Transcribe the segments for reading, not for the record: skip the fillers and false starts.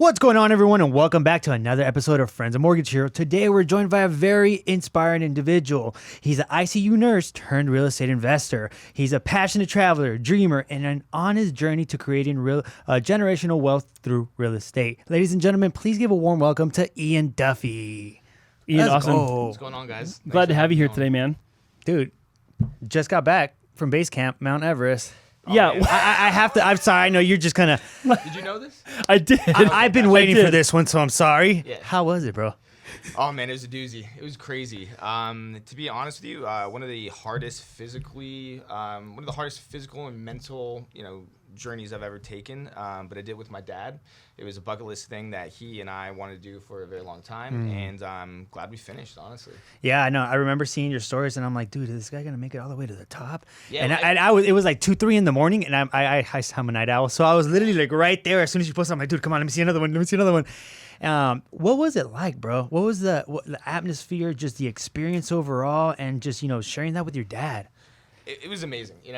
What's going on, everyone, and welcome back to another episode of Friends of Mortgage Hero. Today, we're joined by a very inspiring individual. He's an ICU nurse turned real estate investor. He's a passionate traveler, dreamer, and on his journey to creating generational wealth through real estate. Ladies and gentlemen, please give a warm welcome to Ian Duffy. Ian, Let's awesome. go. What's going on, guys? Glad to have you here today, man. Dude, just got back from base camp, Mount Everest. Yeah, man. I have to. I'm sorry. I know you're just kind of. Did you know this? I did. I've been waiting for this one, so I'm sorry. Yeah. How was it, bro? Oh man, it was a doozy. It was crazy. To be honest with you, one of the hardest physical and mental, journeys I've ever taken. But I did with my dad. It was a bucket list thing that he and I wanted to do for a very long time, and I'm glad we finished. Honestly. Yeah, I know. I remember seeing your stories, and I'm like, dude, is this guy gonna make it all the way to the top? Yeah, and I was. It was like 2, 3 in the morning, and I'm a night owl, so I was literally like right there. As soon as you posted, I'm like, dude, come on, let me see another one. Let me see another one. What was it like, bro? What was the atmosphere, just the experience overall, and just sharing that with your dad? It was amazing. We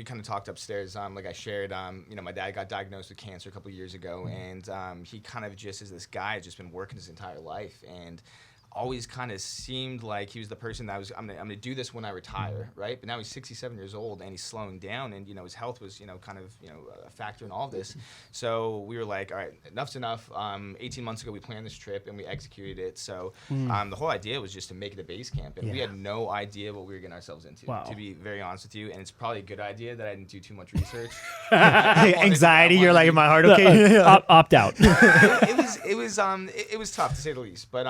kind of talked upstairs. Like I shared, my dad got diagnosed with cancer a couple of years ago, and he kind of just is this guy, just been working his entire life, and always kind of seemed like he was the person that I'm gonna do this when I retire, right? But now he's 67 years old and he's slowing down, and his health was a factor in all of this. So we were like, all right, enough's enough. 18 months ago we planned this trip and we executed it. So the whole idea was just to make it a base camp, and we had no idea what we were getting ourselves into. Wow. To be very honest with you, and it's probably a good idea that I didn't do too much research. Anxiety, you're like, in my heart, okay? Opt out. It was tough to say the least, but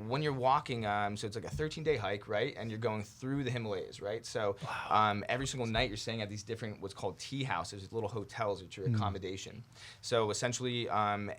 when you're walking, so it's like a 13-day hike, right? And you're going through the Himalayas, right? So every single night you're staying at these different what's called tea houses, little hotels, which are accommodation. So essentially,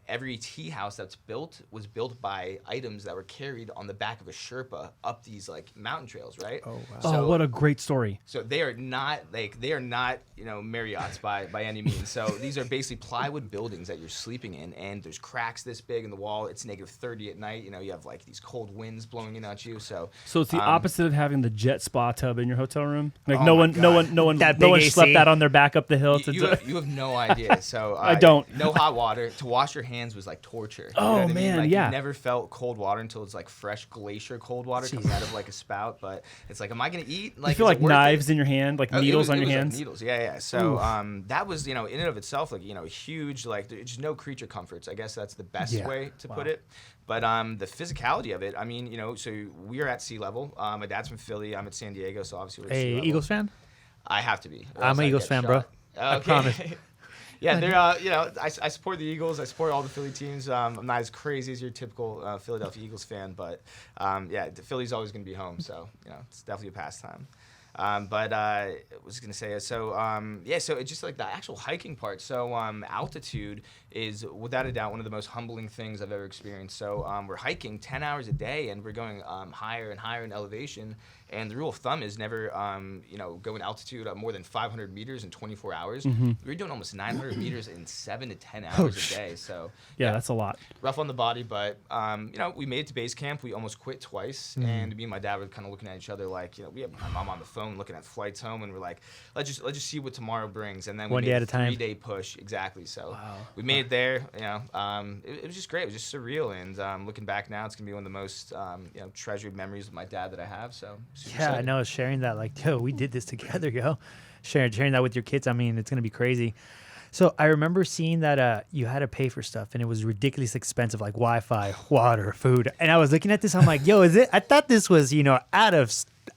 every tea house that's built was built by items that were carried on the back of a Sherpa up these like mountain trails, right? Oh, wow. So, What a great story. So they are not Marriott's by any means. So these are basically plywood buildings that you're sleeping in, and there's cracks this big in the wall. It's -30 at night. You have like these cold winds blowing in at you. So it's the opposite of having the jet spa tub in your hotel room. Like Oh no my one That big AC. slept out on their back up the hill. you have no idea. So I don't. No hot water. To wash your hands was like torture. You know Oh, what I mean? man, like, yeah. You never felt cold water until it's like fresh glacier cold water coming out of like a spout. But it's like, am I gonna eat? Like, You feel is like it worth knives it? in your hand, like Oh, needles it on your was like hands. needles, yeah. So that was, in and of itself, like, huge, like, there's just no creature comforts. I guess that's the best way to put it. But the physicality of it, so we are at sea level. My dad's from Philly. I'm at San Diego, so obviously we're at sea level. Eagles fan? I have to be. or I'm else an I Eagles get fan, bro. shot. I promise. Yeah, they're, I support the Eagles. I support all the Philly teams. I'm not as crazy as your typical Philadelphia Eagles fan, but the Philly's always going to be home, so, it's definitely a pastime. But I was going to say, so it's just like the actual hiking part. So altitude is without a doubt one of the most humbling things I've ever experienced. So we're hiking 10 hours a day, and we're going higher and higher in elevation. And the rule of thumb is never, go in altitude more than 500 meters in 24 hours. We're doing almost 900 meters in 7 to 10 hours a day. So Yeah, that's a lot. rough on the body, but we made it to base camp. We almost quit twice, and me and my dad were kind of looking at each other like, we had my mom on the phone looking at flights home, and we're like, let's just see what tomorrow brings. And then we One made day a at a time. 3-day push, exactly. So we made it there. It was just great. It was just surreal, and looking back now, it's gonna be one of the most treasured memories with my dad that I have. So super Yeah, I excited. know. Sharing that, like, yo, we did this together, yo. Sharing that with your kids, I mean, it's gonna be crazy. So I remember seeing that you had to pay for stuff, and it was ridiculously expensive, like Wi-Fi, water, food. And I was looking at this, I'm like, yo, is it? I thought this was,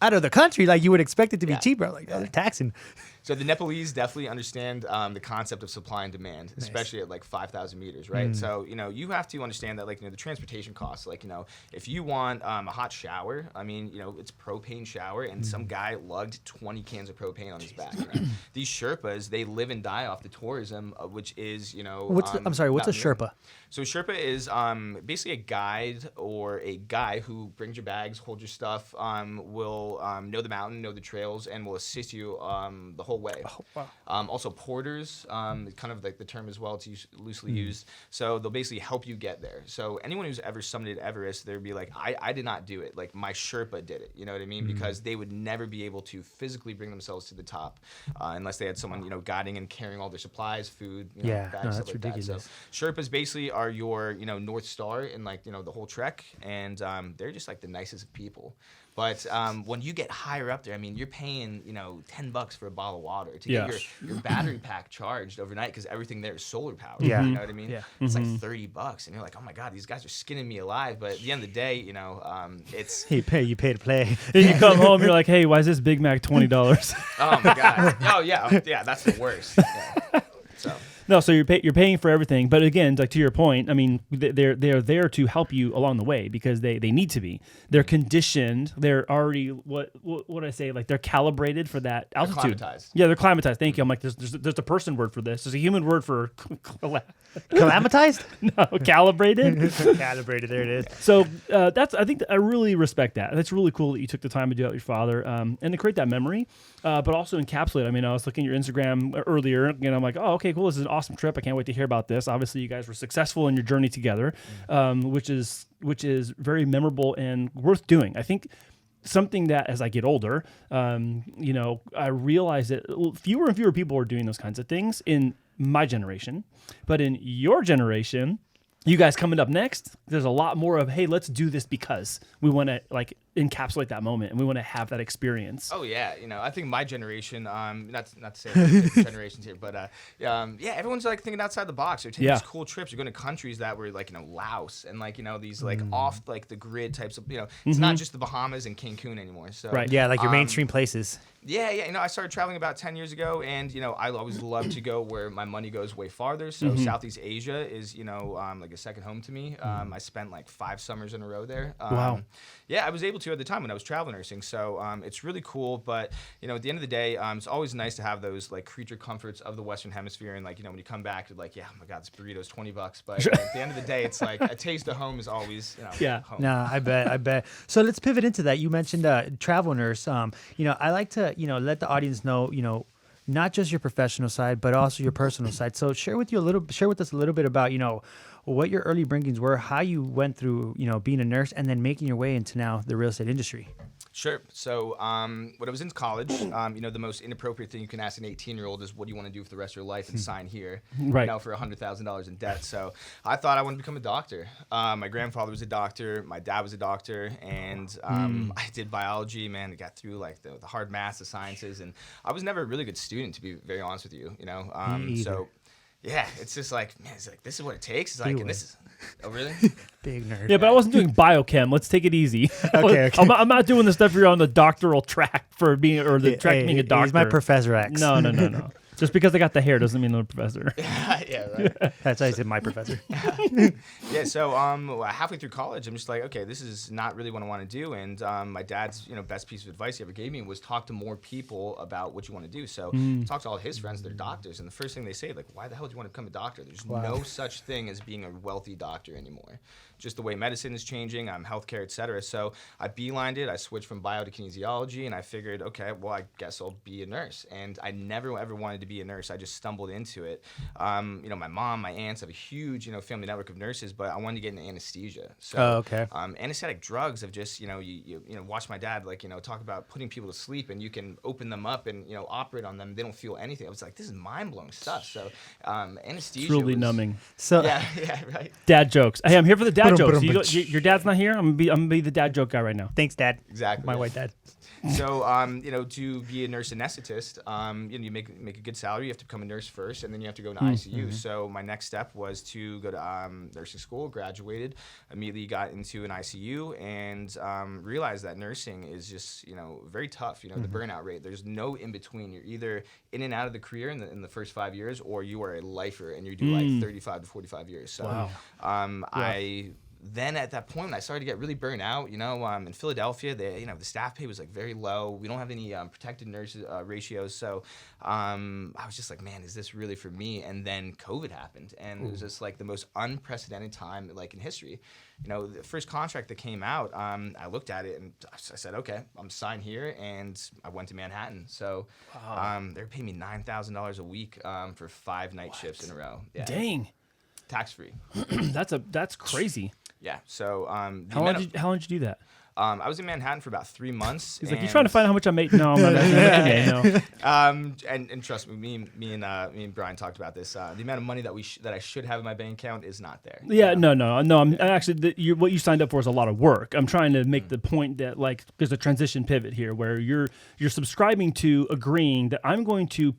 out of the country, like you would expect it to be cheaper. Like, oh, they're taxing. So the Nepalese definitely understand the concept of supply and demand, especially at like 5,000 meters, right? So, you have to understand that, like, the transportation costs, like, if you want a hot shower, I mean, it's propane shower, and some guy lugged 20 cans of propane on his back. Right? These Sherpas, they live and die off the tourism, which is, What's a mountaineering. Sherpa? So Sherpa is basically a guide or a guy who brings your bags, holds your stuff, will know the mountain, know the trails, and will assist you the whole whole way. Oh, wow. Also porters, kind of like the term as well, it's loosely used. So they'll basically help you get there. So anyone who's ever summited Everest, they'd be like, I did not do it. Like my Sherpa did it. You know what I mean? Because they would never be able to physically bring themselves to the top unless they had someone, guiding and carrying all their supplies, food, bags, stuff that's like ridiculous. that. So Sherpas basically are your, North Star in like, the whole trek. And they're just like the nicest of people. But when you get higher up there, I mean, you're paying, $10 for a bottle of water to get your battery pack charged overnight because everything there is solar powered. Yeah. You know what I mean? Yeah. It's like $30, and you're like, oh my god, these guys are skinning me alive. But at the end of the day, it's You pay to play. Then you come home, you're like, hey, why is this Big Mac $20? oh my god, oh yeah, that's the worst. Yeah. So. No, so you're paying for everything, but again, like to your point, I mean, they're there to help you along the way because they need to be. They're conditioned. They're already what I say, like they're calibrated for that altitude. They're climatized. Yeah, they're climatized. Thank you. I'm like, there's a person word for this. There's a human word for Calamitized? no, calibrated. Calibrated. There it is. So I think I really respect that. That's really cool that you took the time to do that with your father and to create that memory, but also encapsulate. I mean, I was looking at your Instagram earlier, and I'm like, oh, okay, cool. This is an awesome trip. I can't wait to hear about this. Obviously, you guys were successful in your journey together, which is very memorable and worth doing. I think something that as I get older, I realize that fewer and fewer people are doing those kinds of things in my generation, but in your generation, you guys coming up next, there's a lot more of, hey, let's do this because we want to like encapsulate that moment and we want to have that experience. Oh yeah, I think my generation, not to say different generations here, but everyone's like thinking outside the box. They're taking these cool trips. You're going to countries that were like Laos and like these like off like the grid types of it's not just the Bahamas and Cancun anymore. So Right. Yeah, like your mainstream places. Yeah. I started traveling about 10 years ago, and I always love to go where my money goes way farther. So Southeast Asia is like a second home to me. I spent like 5 summers in a row there. Wow. Yeah, I was able to at the time when I was travel nursing. So it's really cool. But at the end of the day, it's always nice to have those like creature comforts of the Western Hemisphere. And like when you come back, you're like, yeah, oh my God, this burrito's $20. But at the end of the day, it's like a taste of home is always home. No, I bet. So let's pivot into that. You mentioned travel nurse. I like to let the audience know not just your professional side, but also your personal side. So share with us a little bit about what your early bringings were, how you went through being a nurse, and then making your way into now the real estate industry. Sure. So when I was in college, the most inappropriate thing you can ask an 18-year-old is, what do you want to do for the rest of your life, and sign here, Right. For $100,000 in debt. So I thought I wanted to become a doctor. My grandfather was a doctor. My dad was a doctor. And I did biology, man. I got through like the hard maths, the sciences. And I was never a really good student, to be very honest with you, So yeah, it's just like, man, it's like, this is what it takes. It's like, and this is, oh really? Big nerd. Yeah, but I wasn't doing biochem. Let's take it easy. Okay. I'm not doing the stuff you're on the doctoral track for being, or the track being a doctor. He's my Professor X. No. Just because I got the hair doesn't mean I'm a professor. Yeah, right. That's how I said my professor. Yeah, so halfway through college, I'm just like, okay, this is not really what I want to do. And my dad's best piece of advice he ever gave me was talk to more people about what you want to do. So talk to all his friends, they're doctors, and the first thing they say, like, why the hell do you want to become a doctor? There's no such thing as being a wealthy doctor anymore. Just the way medicine is changing, healthcare, et cetera. So I beelined it. I switched from bio to kinesiology, and I figured, okay, well, I guess I'll be a nurse. And I never ever wanted to be a nurse. I just stumbled into it. My mom, my aunts have a huge, family network of nurses, but I wanted to get into anesthesia. So, anesthetic drugs have just, you watch my dad, like, talk about putting people to sleep, and you can open them up and, operate on them. They don't feel anything. I was like, this is mind-blowing stuff. So, anesthesia. It's really numbing. So yeah, right. Dad jokes. Hey, I'm here for the dad jokes. Your dad's not here. I'm gonna be the dad joke guy right now. Thanks, Dad. Exactly. My white dad. So, to be a nurse anesthetist, you make a good salary. You have to become a nurse first, and then you have to go into ICU. So my next step was to go to nursing school, graduated, immediately got into an ICU, and realized that nursing is just, very tough. The burnout rate. There's no in between. You're either in and out of the career in the first 5 years, or you are a lifer, and you do like 35 to 45 years. So, wow. I then at that point, I started to get really burnt out. In Philadelphia, the staff pay was like very low. We don't have any protected nurse ratios. So I was just like, man, is this really for me? And then COVID happened, and it was just like the most unprecedented time like in history. The first contract that came out, I looked at it and I said, okay, I'm signed here, and I went to Manhattan. So they're paying me $9,000 a week for 5 night shifts in a row. Yeah. Dang. Tax free. That's crazy. Yeah. So how long did you do that? I was in Manhattan for about 3 months. He's like, you trying to find out how much I make? No, I'm not. Okay, no. And trust me, me and Brian talked about this. The amount of money that I should have in my bank account is not there. Yeah, no. I'm actually what you signed up for is a lot of work. I'm trying to make the point that like there's a transition pivot here where you're subscribing to agreeing that I'm going to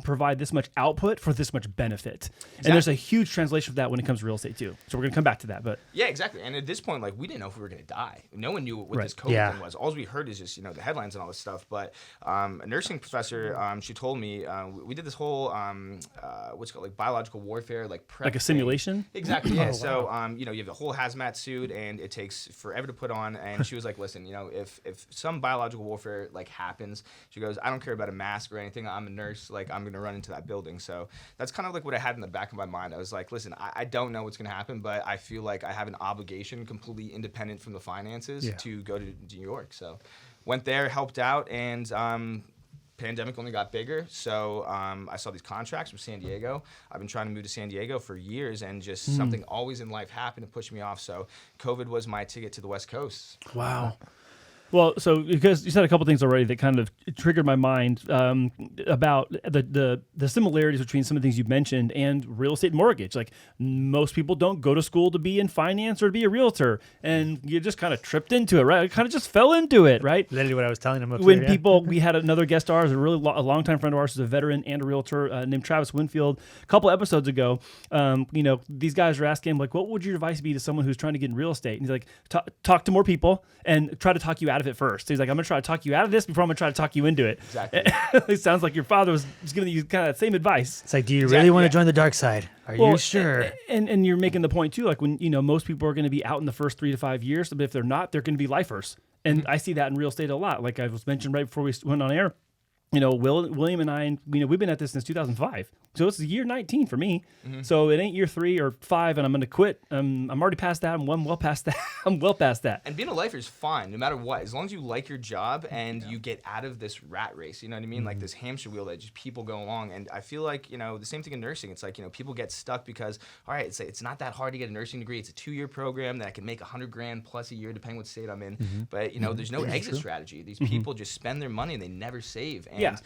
provide this much output for this much benefit, and there's a huge translation of that when it comes to real estate too. So we're gonna come back to that, but yeah, exactly. And at this point, like we didn't know if we were gonna die. No one knew what this COVID thing was. All we heard is just the headlines and all this stuff. But a nursing professor, she told me we did this whole what's called like biological warfare, like prep like a simulation. Thing. Exactly. Yeah. So you have the whole hazmat suit, and it takes forever to put on. And she was like, listen, if some biological warfare like happens, she goes, I don't care about a mask or anything. I'm a nurse. Like I'm gonna run into that building. So that's kind of like what I had in the back of my mind. I was like, listen, I don't know what's gonna happen, but I feel like I have an obligation, completely independent from the finances, to go to New York. So went there, helped out, and pandemic only got bigger. So I saw these contracts from San Diego. I've been trying to move to San Diego for years, and just something always in life happened to push me off. So COVID was my ticket to the West Coast. Wow. Well, so because you said a couple things already that kind of triggered my mind about the similarities between some of the things you mentioned and real estate mortgage. Like most people don't go to school to be in finance or to be a realtor, and you just kind of tripped into it, right? You kind of just fell into it, right? Literally what I was telling him. We had another guest of ours, a longtime friend of ours, who's a veteran and a realtor named Travis Winfield. A couple episodes ago, these guys were asking him like, what would your advice be to someone who's trying to get in real estate? And he's like, talk to more people and try to talk you out of it first. He's like, I'm going to try to talk you out of this before I'm going to try to talk you into it. Exactly. It sounds like your father was giving you kind of that same advice. It's like, do you really want to join the dark side? Are you sure? And you're making the point too, like when, most people are going to be out in the first 3 to 5 years, but if they're not, they're going to be lifers. And I see that in real estate a lot. Like I was mentioned right before we went on air, William and I, we've been at this since 2005. So it's year 19 for me. Mm-hmm. So it ain't year 3 or 5 and I'm going to quit. I'm already past that. I'm well past that. I'm well past that. And being a lifer is fine, no matter what. As long as you like your job and you get out of this rat race, you know what I mean? Mm-hmm. Like this hamster wheel that just people go along. And I feel like, the same thing in nursing. It's like, people get stuck because, all right, it's not that hard to get a nursing degree. It's a 2-year program that I can make $100,000 plus a year, depending what state I'm in. Mm-hmm. But, there's no exit strategy. These people just spend their money and they never save. And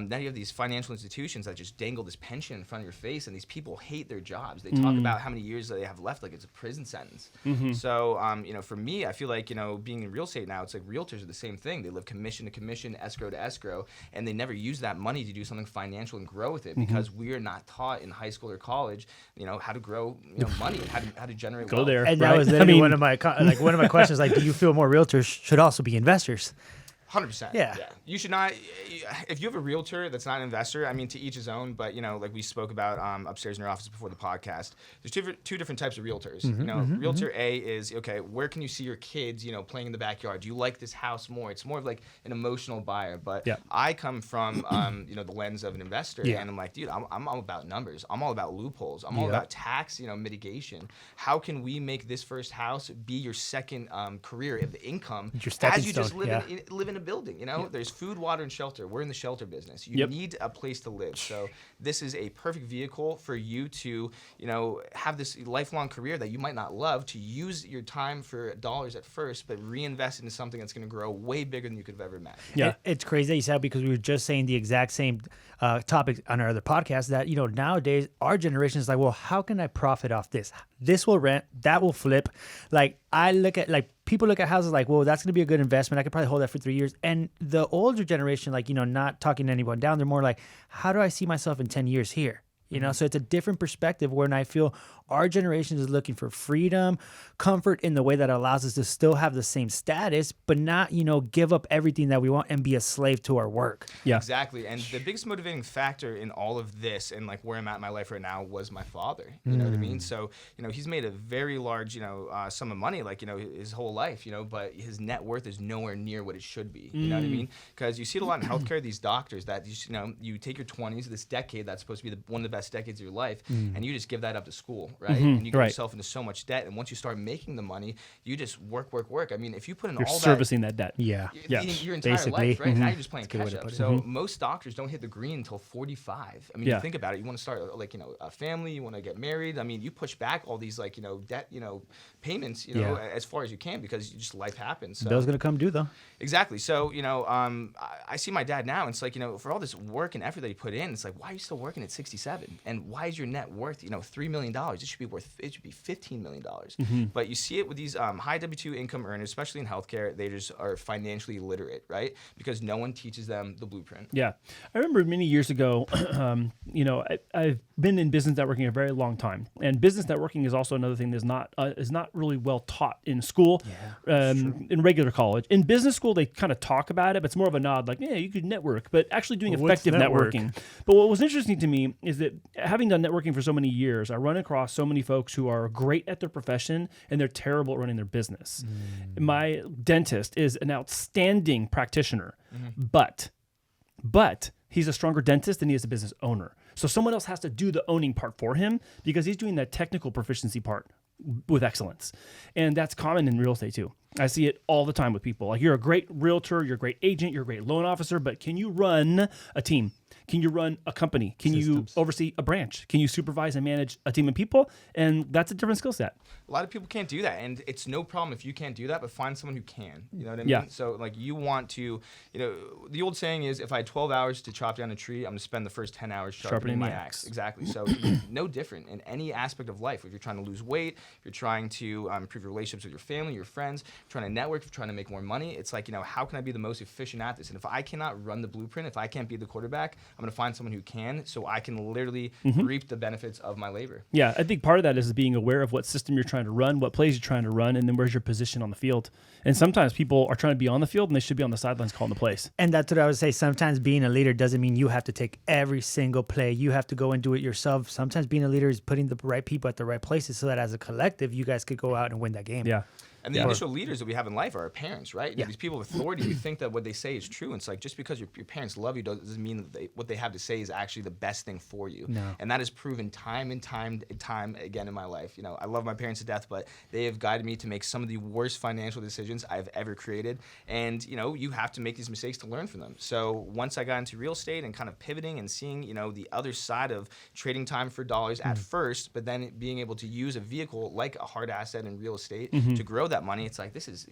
now you have these financial institutions that just dangle this pension in front of your face, and these people hate their jobs. They talk about how many years they have left like it's a prison sentence. Mm-hmm. So, for me, I feel like, being in real estate now, it's like realtors are the same thing. They live commission to commission, escrow to escrow, and they never use that money to do something financial and grow with it because we are not taught in high school or college, how to grow, money, how to generate wealth. There. And that was literally one of my questions. Like, do you feel more realtors should also be investors? 100%. Yeah. You should not. If you have a realtor that's not an investor, I mean, to each his own. But like we spoke about upstairs in your office before the podcast, there's two different types of realtors. Realtor A is okay. Where can you see your kids? Playing in the backyard. Do you like this house more? It's more of like an emotional buyer. But I come from the lens of an investor, and I'm like, dude, I'm all about numbers. I'm all about loopholes. I'm all about tax mitigation. How can we make this first house be your second career of the income as you just live in a building? There's food, water, and shelter. We're in the shelter business. You need a place to live. So this is a perfect vehicle for you to have this lifelong career that you might not love, to use your time for dollars at first, but reinvest into something that's going to grow way bigger than you could have ever imagined. Yeah, it's crazy that you said that, because we were just saying the exact same topic on our other podcast, that nowadays our generation is like, well, how can I profit off this? This will rent, that will flip. Like I look at people look at houses like, well, that's going to be a good investment. I could probably hold that for 3 years. And the older generation, not talking anyone down, they're more like, how do I see myself in 10 years here? So it's a different perspective, when I feel our generation is looking for freedom, comfort in the way that allows us to still have the same status, but not, give up everything that we want and be a slave to our work. Yeah. Exactly. And the biggest motivating factor in all of this and like where I'm at in my life right now was my father. You know what I mean? So, he's made a very large, sum of money, like, his whole life, but his net worth is nowhere near what it should be. You know what I mean? Because you see it a lot in healthcare, these doctors that, you take your 20s, this decade that's supposed to be one of the best decades of your life, and you just give that up to school, right? And you get yourself into so much debt. And once you start making the money, you just work. I mean, if you put in You're all servicing that debt. Yeah. your entire Basically. life, right? Now you're just playing That's a good way catch to up. put it. So most doctors don't hit the green until 45. I mean, Yeah. you think about it. You want to start like a family. You want to get married. I mean, you push back all these like debt payments as far as you can because just life happens. So Bill's gonna come due though. exactly. So I see my dad now, and it's like for all this work and effort that he put in, it's like why are you still working at 67? And why is your net worth $3 million? It should be $15 million. But you see it with these high W-2 income earners, especially in healthcare. They just are financially illiterate, right? Because no one teaches them the blueprint. Yeah. I remember many years ago, I've been in business networking a very long time. And business networking is also another thing that is not really well taught in school, in regular college. In business school, they kind of talk about it, but it's more of a nod like, yeah, you could network, but actually doing effective networking. But what was interesting to me is that having done networking for so many years, I run across so many folks who are great at their profession and they're terrible at running their business. My dentist is an outstanding practitioner, but he's a stronger dentist than he is a business owner. So someone else has to do the owning part for him because he's doing that technical proficiency part with excellence. And that's common in real estate too. I see it all the time with people. Like you're a great realtor, you're a great agent, you're a great loan officer, but can you run a team? Can you run a company? Can you oversee a branch? Can you supervise and manage a team of people? And that's a different skill set. A lot of people can't do that, and it's no problem if you can't do that, but find someone who can. You know what I mean? Yeah. So like you want to, the old saying is if I had 12 hours to chop down a tree, I'm going to spend the first 10 hours sharpening my axe. Exactly. So no different in any aspect of life. If you're trying to lose weight, if you're trying to improve your relationships with your family, your friends, trying to network, if you're trying to make more money, it's like, how can I be the most efficient at this? And if I cannot run the blueprint, if I can't be the quarterback, I'm going to find someone who can, so I can literally reap the benefits of my labor. Yeah, I think part of that is being aware of what system you're trying to run, what plays you're trying to run, and then where's your position on the field. And sometimes people are trying to be on the field and they should be on the sidelines calling the plays. And that's what I would say. Sometimes being a leader doesn't mean you have to take every single play. You have to go and do it yourself. Sometimes being a leader is putting the right people at the right places so that as a collective, you guys could go out and win that game. Yeah. And the initial leaders that we have in life are our parents, right? Yeah. These people of authority, we think that what they say is true. And it's like just because your parents love you doesn't mean that what they have to say is actually the best thing for you. No. And that is proven time and time again in my life. I love my parents to death, but they have guided me to make some of the worst financial decisions I've ever created. And, you have to make these mistakes to learn from them. So once I got into real estate and kind of pivoting and seeing, the other side of trading time for dollars at first, but then being able to use a vehicle like a hard asset in real estate to grow that money, it's like, this is,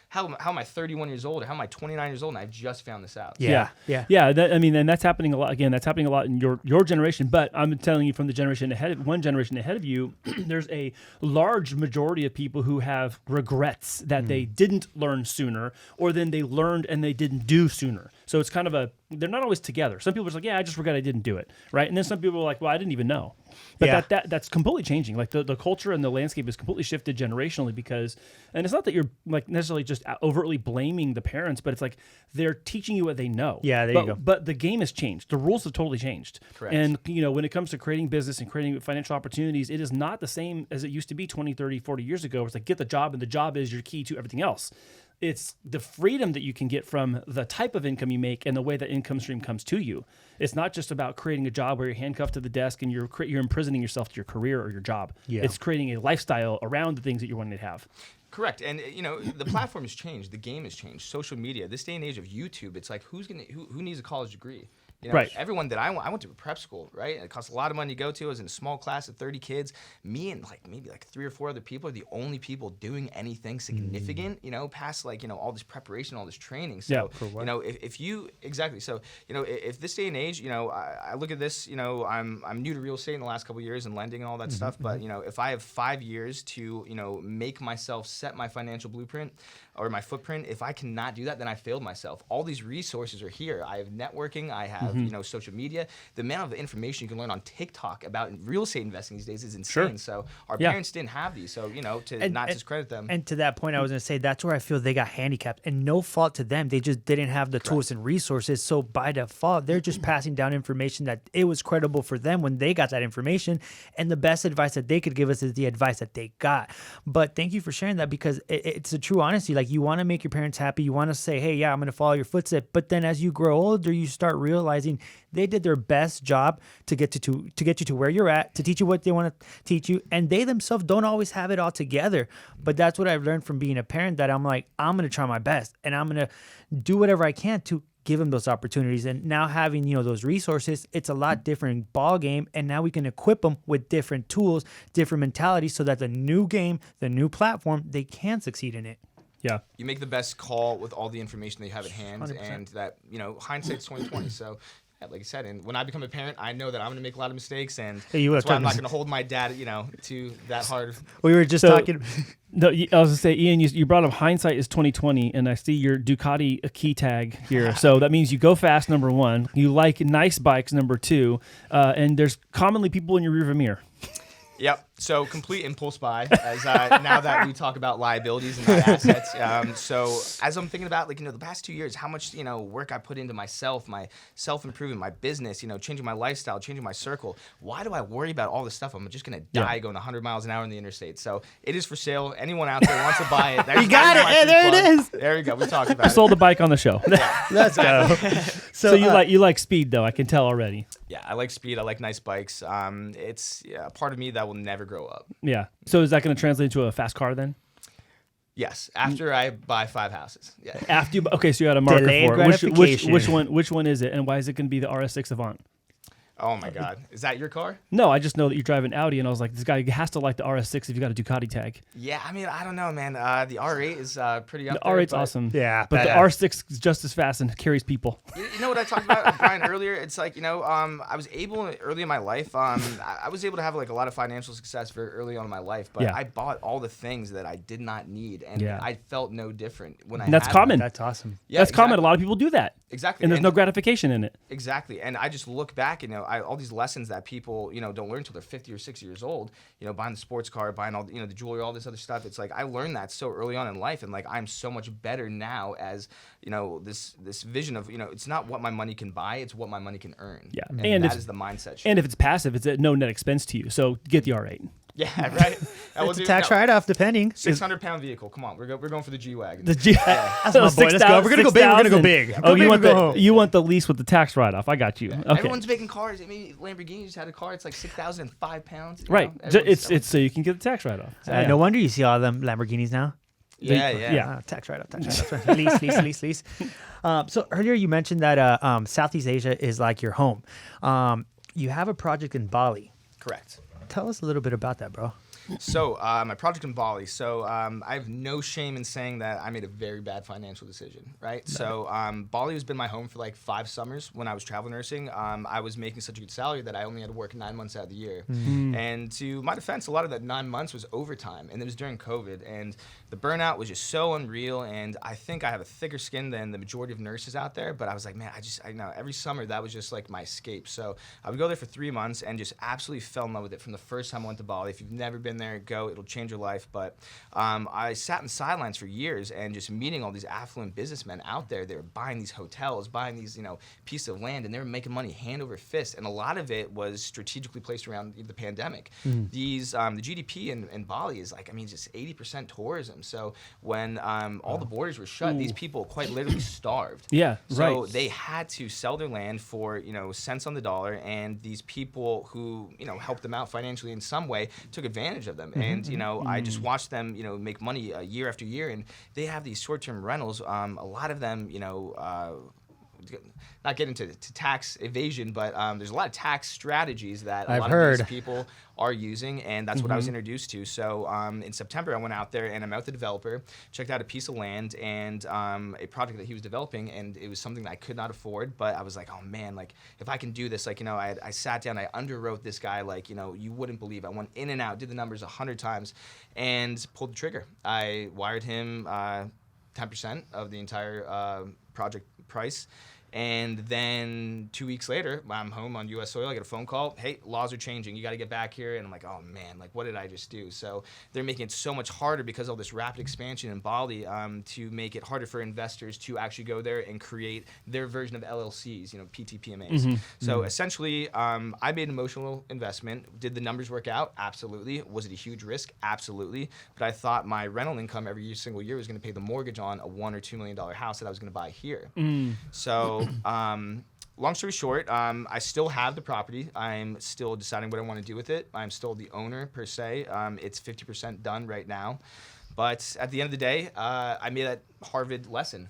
how am I 31 years old or how am I 29 years old and I've just found this out? Yeah. And that's happening a lot. Again, that's happening a lot in your generation. But I'm telling you, from the one generation ahead of you, there's a large majority of people who have regrets that they didn't learn sooner, or then they learned and they didn't do sooner. So it's kind of they're not always together. Some people are just like, yeah, I just regret I didn't do it, right? And then some people are like, well, I didn't even know. But that's completely changing. Like the culture and the landscape is completely shifted generationally because, and it's not that you're like necessarily just overtly blaming the parents, but it's like they're teaching you what they know. Yeah, there you go. But the game has changed. The rules have totally changed. Correct. And when it comes to creating business and creating financial opportunities, it is not the same as it used to be 20, 30, 40 years ago. It's like get the job and the job is your key to everything else. It's the freedom that you can get from the type of income you make and the way that income stream comes to you. It's not just about creating a job where you're handcuffed to the desk and you're imprisoning yourself to your career or your job. Yeah. It's creating a lifestyle around the things that you're wanting to have. Correct. And, the platform has changed. The game has changed. Social media, this day and age of YouTube, it's like who needs a college degree? Right. Everyone that I went to prep school, right? It costs a lot of money to go to. I was in a small class of 30 kids. Me and maybe 3 or 4 other people are the only people doing anything significant, past all this preparation, all this training. So, if you, exactly. So, if this day and age, I look at this, I'm new to real estate in the last couple of years and lending and all that stuff. But, if I have 5 years to, make myself set my financial blueprint, or my footprint, if I cannot do that, then I failed myself. All these resources are here. I have networking. I have social media. The amount of information you can learn on TikTok about real estate investing these days is insane. So our parents didn't have these. So to not discredit them. And to that point, I was going to say that's where I feel they got handicapped, and no fault to them. They just didn't have the tools and resources. So by default, they're just passing down information that it was credible for them when they got that information. And the best advice that they could give us is the advice that they got. But thank you for sharing that, because it's a true honesty. Like, you want to make your parents happy. You want to say, hey, yeah, I'm going to follow your footsteps. But then as you grow older, you start realizing they did their best job to get you to where you're at, to teach you what they want to teach you. And they themselves don't always have it all together. But that's what I've learned from being a parent, that I'm like, I'm going to try my best, and I'm going to do whatever I can to give them those opportunities. And now having, those resources, it's a lot different ball game. And now we can equip them with different tools, different mentalities, so that the new game, the new platform, they can succeed in it. Yeah. You make the best call with all the information that you have at hand, 100%. and that, hindsight's 20/20. So, like I said, and when I become a parent, I know that I'm going to make a lot of mistakes, and that's why I'm not going to hold my dad, to that hard. We were just talking. No, I was going to say, Ian, you brought up hindsight is 20/20, and I see your Ducati key tag here. So that means you go fast, number one. You like nice bikes, number two. And there's commonly people in your rearview mirror. Yep. So complete impulse buy, as now that we talk about liabilities and not assets. So as I'm thinking about, the past 2 years, how much, work I put into myself, my self-improvement, my business, changing my lifestyle, changing my circle. Why do I worry about all this stuff? I'm just going to die going 100 miles an hour on the interstate. So it is for sale. Anyone out there wants to buy it. You got it. Hey, there it is. There we go. We talked about I sold the bike on the show. Let's go. So you like speed, though. I can tell already. Yeah, I like speed. I like nice bikes. It's a part of me that will never grow up. Yeah. So is that going to translate into a fast car then? Yes. After I buy 5 houses. Yeah. After you, okay, so you had a marker Delayed for it. gratification. Which one is it, and why is it going to be the RS6 Avant? Oh my God. Is that your car? No, I just know that you drive an Audi, and I was like, this guy has to like the RS6 if you got a Ducati tag. Yeah, I mean, I don't know, man. The R8 is pretty up The there. R8's awesome. Yeah, but the badass. R6 is just as fast and carries people. You know what I talked about with Brian earlier? It's like, I was able early in my life, I was able to have a lot of financial success very early on in my life, but I bought all the things that I did not need, and I felt no different when And that's had common. them. That's awesome. Yeah, That's common. A exactly. lot of people do that. Exactly. And there's no gratification in it. Exactly. And I just look back, all these lessons that people, don't learn until they're 50 or 60 years old, buying the sports car, buying all, the jewelry, all this other stuff. It's like I learned that so early on in life, and I'm so much better now as, this vision of, it's not what my money can buy, it's what my money can earn. Yeah. And that is the mindset shift. And if it's passive, it's at no net expense to you. So get the R8. Yeah, right. It's a tax write-off, depending. 600-pound vehicle. Come on, we're going for the G wagon. The G. That's my boy. Let's go. We're gonna go big. We're gonna go big. Oh, Go big or go home. you want the lease with the tax write-off? I got you. Okay. Everyone's making cars. I mean, Lamborghini just had a car. It's like 6,005 pounds. Right. It's so you can get the tax write-off. No wonder you see all them Lamborghinis now. Yeah. Tax write-off. Lease. So earlier you mentioned that Southeast Asia is like your home. You have a project in Bali. Correct. Tell us a little bit about that, bro. So my project in Bali. So I have no shame in saying that I made a very bad financial decision, right? So Bali has been my home for 5 summers when I was travel nursing. I was making such a good salary that I only had to work 9 months out of the year. And to my defense, a lot of that 9 months was overtime, and it was during COVID. And the burnout was just so unreal, and I think I have a thicker skin than the majority of nurses out there, but I was like, man, I know every summer that was just my escape. So I would go there for 3 months and just absolutely fell in love with it from the first time I went to Bali. If you've never been there, go. It'll change your life. But I sat in the sidelines for years and just meeting all these affluent businessmen out there. They were buying these hotels, buying these, pieces of land, and they were making money hand over fist. And a lot of it was strategically placed around the pandemic. These the GDP in Bali is just 80% tourism. So when all the borders were shut, these people quite literally starved. Yeah, so right. they had to sell their land for cents on the dollar, and these people who helped them out financially in some way took advantage of them. And I just watched them make money year after year, and they have these short-term rentals. A lot of them not get into tax evasion, but there's a lot of tax strategies that a lot of these people are using, and that's what I was introduced to. So in September, I went out there, and I met with the developer, checked out a piece of land and a project that he was developing, and it was something that I could not afford, but I was like, oh man, if I can do this, I sat down, I underwrote this guy, you wouldn't believe. I went in and out, did the numbers 100 times, and pulled the trigger. I wired him 10% of the entire project price. And then 2 weeks later, I'm home on U.S. soil. I get a phone call. Hey, laws are changing. You got to get back here. And I'm like, oh, man, like, what did I just do? So they're making it so much harder because of this rapid expansion in Bali to make it harder for investors to actually go there and create their version of LLCs, PTPMAs. So essentially, I made an emotional investment. Did the numbers work out? Absolutely. Was it a huge risk? Absolutely. But I thought my rental income every single year was going to pay the mortgage on a $1 or $2 million house that I was going to buy here. So long story short, I still have the property. I'm still deciding what I want to do with it. I'm still the owner per se. It's 50% done right now. But at the end of the day, I made that Harvard lesson.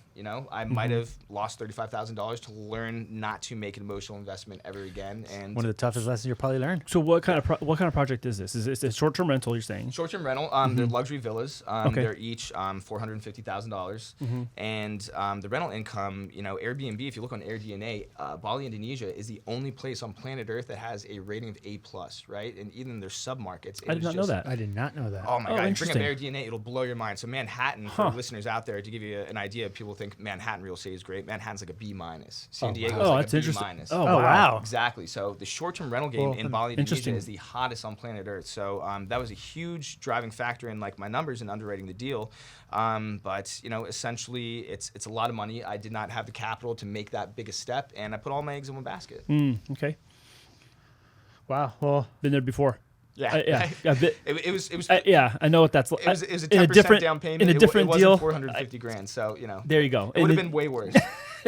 I might have lost $35,000 to learn not to make an emotional investment ever again. And One of the toughest lessons you'll probably learn. So what kind of project is this? Is it a short-term rental, you're saying? Short-term rental. They're luxury villas. They're each $450,000. And the rental income, Airbnb, if you look on AirDNA, Bali, Indonesia is the only place on planet Earth that has a rating of A+, right? And even their submarkets. I did not know that. I did not know that. Oh my God! Bring up interesting. AirDNA, it'll blow your mind. So Manhattan, for listeners out there, to give you an idea, people think Manhattan real estate is great. Manhattan's like a B-. San Diego's wow. like That's a interesting. B-. Oh, wow. Exactly. So the short-term rental game in Bali, Indonesia is the hottest on planet Earth. So that was a huge driving factor in like my numbers and underwriting the deal. But essentially, it's a lot of money. I did not have the capital to make that biggest step, and I put all my eggs in one basket. Okay. Wow. Well, Been there before. Yeah. It was. I know what that's like. It was a 10% down payment. In a different it deal. wasn't $450,000. So There you go. It would have been way worse.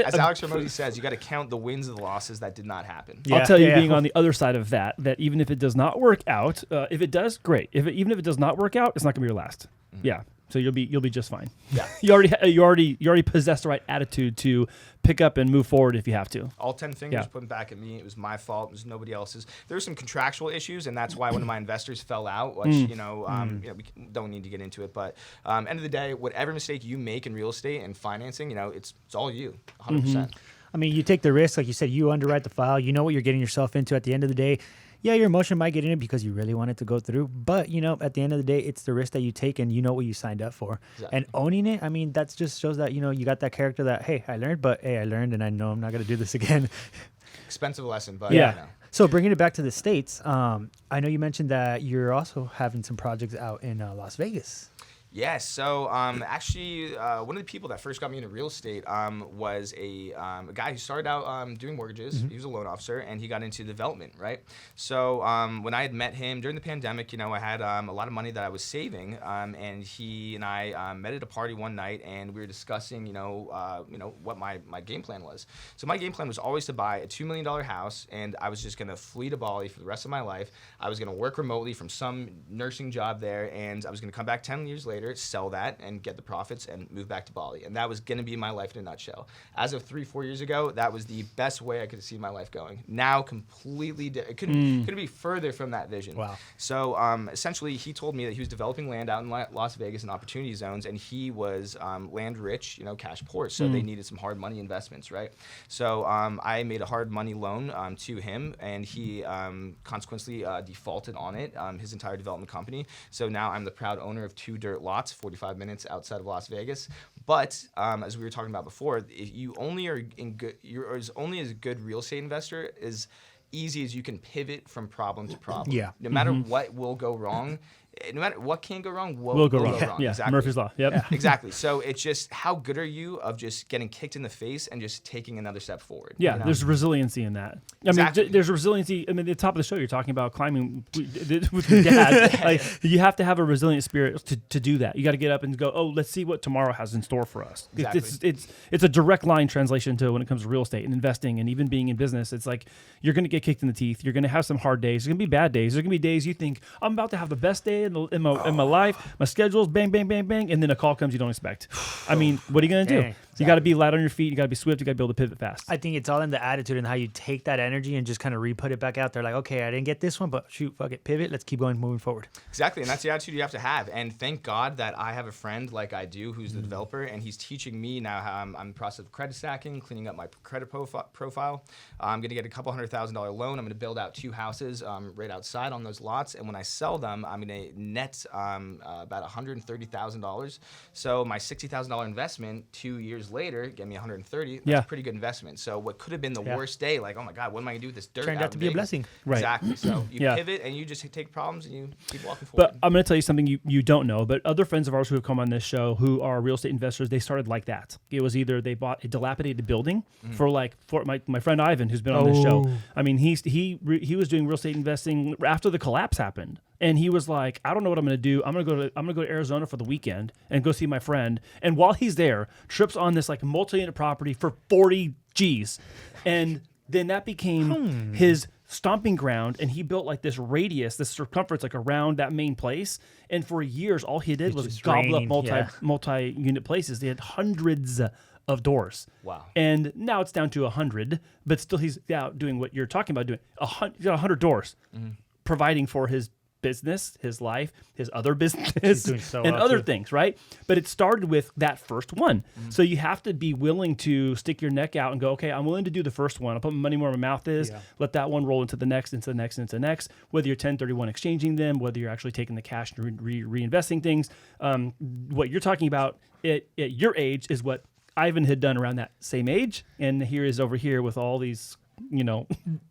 As Alex Ramosi says, you got to count the wins and the losses that did not happen. I'll tell you, being on the other side of that even if it does not work out, if it does, great. Even if it does not work out, it's not going to be your last. Yeah. So you'll be just fine. Yeah. You already possess the right attitude to pick up and move forward if you have to. All 10 fingers put back at me. It was my fault. It was nobody else's. There were some contractual issues, and that's why one of my investors fell out. Which we don't need to get into it. But end of the day, whatever mistake you make in real estate and financing, it's all you, 100%. I mean, you take the risk, like you said, you underwrite the file. You know what you're getting yourself into at the end of the day. Yeah, your emotion might get in it because you really want it to go through. But, at the end of the day, it's the risk that you take and you know what you signed up for. Exactly. And owning it, I mean, that just shows that, you got that character that, hey, I learned, but hey, I learned and I know I'm not going to do this again. Expensive lesson, but yeah. So bringing it back to the States, I know you mentioned that you're also having some projects out in Las Vegas. Yes. So actually, one of the people that first got me into real estate was a guy who started out doing mortgages. He was a loan officer, and he got into development, right? So when I had met him during the pandemic, I had a lot of money that I was saving, and he and I met at a party one night, and we were discussing, what my game plan was. So my game plan was always to buy a $2 million house, and I was just going to flee to Bali for the rest of my life. I was going to work remotely from some nursing job there, and I was going to come back 10 years later, sell that and get the profits and move back to Bali. And that was going to be my life in a nutshell. As of 3-4 years ago, that was the best way I could see my life going. Now, completely it couldn't be further from that vision. Wow. So essentially, he told me that he was developing land out in Las Vegas in opportunity zones, and he was land rich, cash poor. So they needed some hard money investments, right? So I made a hard money loan to him, and he consequently defaulted on it, his entire development company. So now I'm the proud owner of 2 dirt lots, 45 minutes outside of Las Vegas. But as we were talking about before, you're only as good real estate investor as easy as you can pivot from problem to problem. Yeah. No matter what will go wrong, no matter what can go wrong, will go wrong. Yeah. Exactly. Murphy's Law. Yep. Yeah. Exactly. So it's just how good are you of just getting kicked in the face and just taking another step forward? Yeah, there's resiliency in that. Exactly. I mean, there's resiliency. I mean, at the top of the show, you're talking about climbing with your dad. Like, you have to have a resilient spirit to do that. You got to get up and go, oh, let's see what tomorrow has in store for us. Exactly. It's a direct line translation to when it comes to real estate and investing and even being in business. It's like you're going to get kicked in the teeth. You're going to have some hard days. There's going to be bad days. There's going to be days you think, I'm about to have the best day in my life. My schedule's bang, bang, bang, bang. And then a call comes you don't expect. I mean, what are you going to do? You got to be light on your feet. You got to be swift. You got to be able to pivot fast. I think it's all in the attitude and how you take that energy and just kind of re-put it back out there. Like, okay, I didn't get this one, but shoot, fuck it, pivot. Let's keep going, moving forward. Exactly, and that's the attitude you have to have. And thank God that I have a friend like I do who's the developer, and he's teaching me now how I'm in the process of credit stacking, cleaning up my credit profile. I'm going to get a couple $100,000 loan. I'm going to build out 2 houses right outside on those lots, and when I sell them, I'm going to net about $130,000. So my $60,000 investment 2 years later get me $130,000. That's a pretty good investment. So what could have been the worst day, like, oh my God, what am I gonna do with this dirt? Turned out to be a blessing. Right. Exactly. So you pivot and you just take problems and you keep walking forward. But I'm going to tell you something you don't know, but other friends of ours who have come on this show who are real estate investors, they started like that. It was either they bought a dilapidated building for my friend Ivan, who's been on this show. I mean, he was doing real estate investing after the collapse happened. And he was like, I don't know what I'm going to do. I'm going to go to Arizona for the weekend and go see my friend. And while he's there, trips on this like multi-unit property for 40 G's. And then that became his stomping ground. And he built like this radius, this circumference, like around that main place. And for years, all he did was gobble up multi-unit places. They had hundreds of doors. Wow. And now it's down to 100, but still he's out doing what you're talking about doing. He's got 100 doors, providing for his business, his life, his other business, and other things, right? But it started with that first one. So you have to be willing to stick your neck out and go, okay, I'm willing to do the first one. I'll put my money where my mouth is, let that one roll into the next, into the next, into the next, whether you're 1031 exchanging them, whether you're actually taking the cash and reinvesting things. What you're talking about at your age is what Ivan had done around that same age. And here is over here with all these,